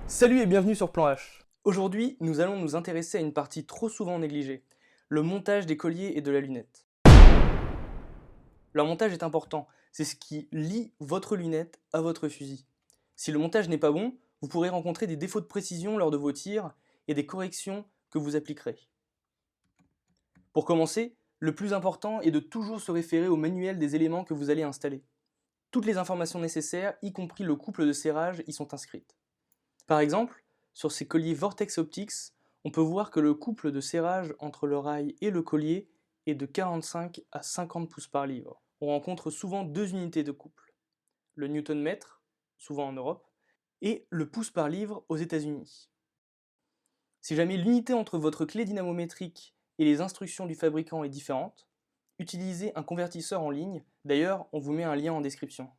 Salut et bienvenue sur Plan H. Aujourd'hui, nous allons nous intéresser à une partie trop souvent négligée, le montage des colliers et de la lunette. Leur montage est important, c'est ce qui lie votre lunette à votre fusil. Si le montage n'est pas bon, vous pourrez rencontrer des défauts de précision lors de vos tirs et des corrections que vous appliquerez. Pour commencer, le plus important est de toujours se référer au manuel des éléments que vous allez installer. Toutes les informations nécessaires, y compris le couple de serrage, y sont inscrites. Par exemple, sur ces colliers Vortex Optics, on peut voir que le couple de serrage entre le rail et le collier est de 45 à 50 pouces par livre. On rencontre souvent deux unités de couple, le Newton-mètre, souvent en Europe, et le pouce par livre aux États-Unis. Si jamais l'unité entre votre clé dynamométrique et les instructions du fabricant est différente, utilisez un convertisseur en ligne, d'ailleurs on vous met un lien en description.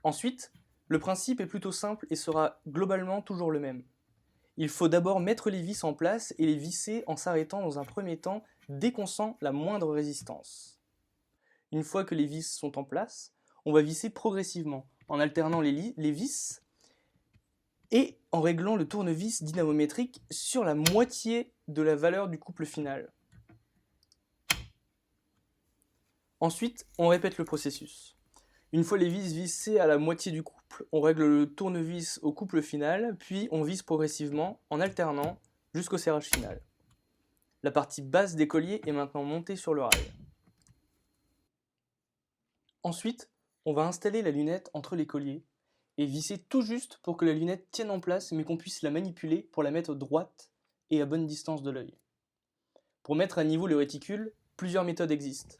Ensuite, le principe est plutôt simple et sera globalement toujours le même. Il faut d'abord mettre les vis en place et les visser en s'arrêtant dans un premier temps dès qu'on sent la moindre résistance. Une fois que les vis sont en place, on va visser progressivement en alternant les vis et en réglant le tournevis dynamométrique sur la moitié de la valeur du couple final. Ensuite, on répète le processus. Une fois les vis vissées à la moitié du couple, on règle le tournevis au couple final, puis on visse progressivement en alternant jusqu'au serrage final. La partie basse des colliers est maintenant montée sur le rail. Ensuite, on va installer la lunette entre les colliers et visser tout juste pour que la lunette tienne en place mais qu'on puisse la manipuler pour la mettre droite et à bonne distance de l'œil. Pour mettre à niveau le réticule, plusieurs méthodes existent.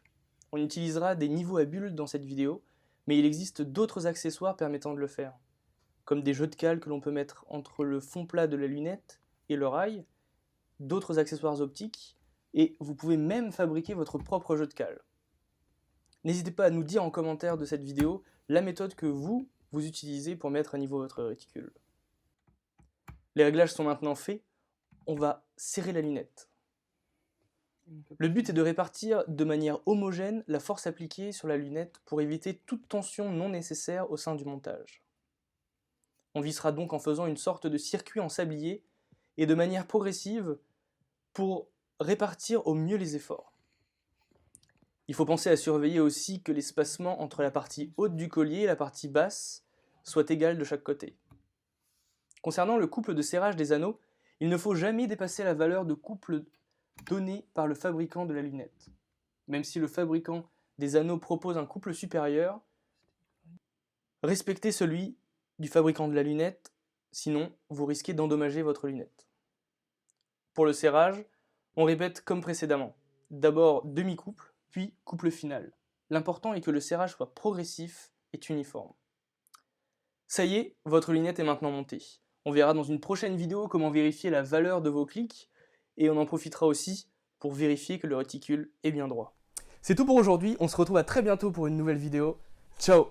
On utilisera des niveaux à bulles dans cette vidéo, mais il existe d'autres accessoires permettant de le faire, comme des jeux de cale que l'on peut mettre entre le fond plat de la lunette et le rail, d'autres accessoires optiques, et vous pouvez même fabriquer votre propre jeu de cale. N'hésitez pas à nous dire en commentaire de cette vidéo la méthode que vous utilisez pour mettre à niveau votre réticule. Les réglages sont maintenant faits, on va serrer la lunette. Le but est de répartir de manière homogène la force appliquée sur la lunette pour éviter toute tension non nécessaire au sein du montage. On vissera donc en faisant une sorte de circuit en sablier et de manière progressive pour répartir au mieux les efforts. Il faut penser à surveiller aussi que l'espacement entre la partie haute du collier et la partie basse soit égal de chaque côté. Concernant le couple de serrage des anneaux, il ne faut jamais dépasser la valeur de couple donnée par le fabricant de la lunette. Même si le fabricant des anneaux propose un couple supérieur, respectez celui du fabricant de la lunette, sinon vous risquez d'endommager votre lunette. Pour le serrage, on répète comme précédemment. D'abord demi-couple, puis couple final. L'important est que le serrage soit progressif et uniforme. Ça y est, votre lunette est maintenant montée. On verra dans une prochaine vidéo comment vérifier la valeur de vos clics et on en profitera aussi pour vérifier que le réticule est bien droit. C'est tout pour aujourd'hui, on se retrouve à très bientôt pour une nouvelle vidéo. Ciao!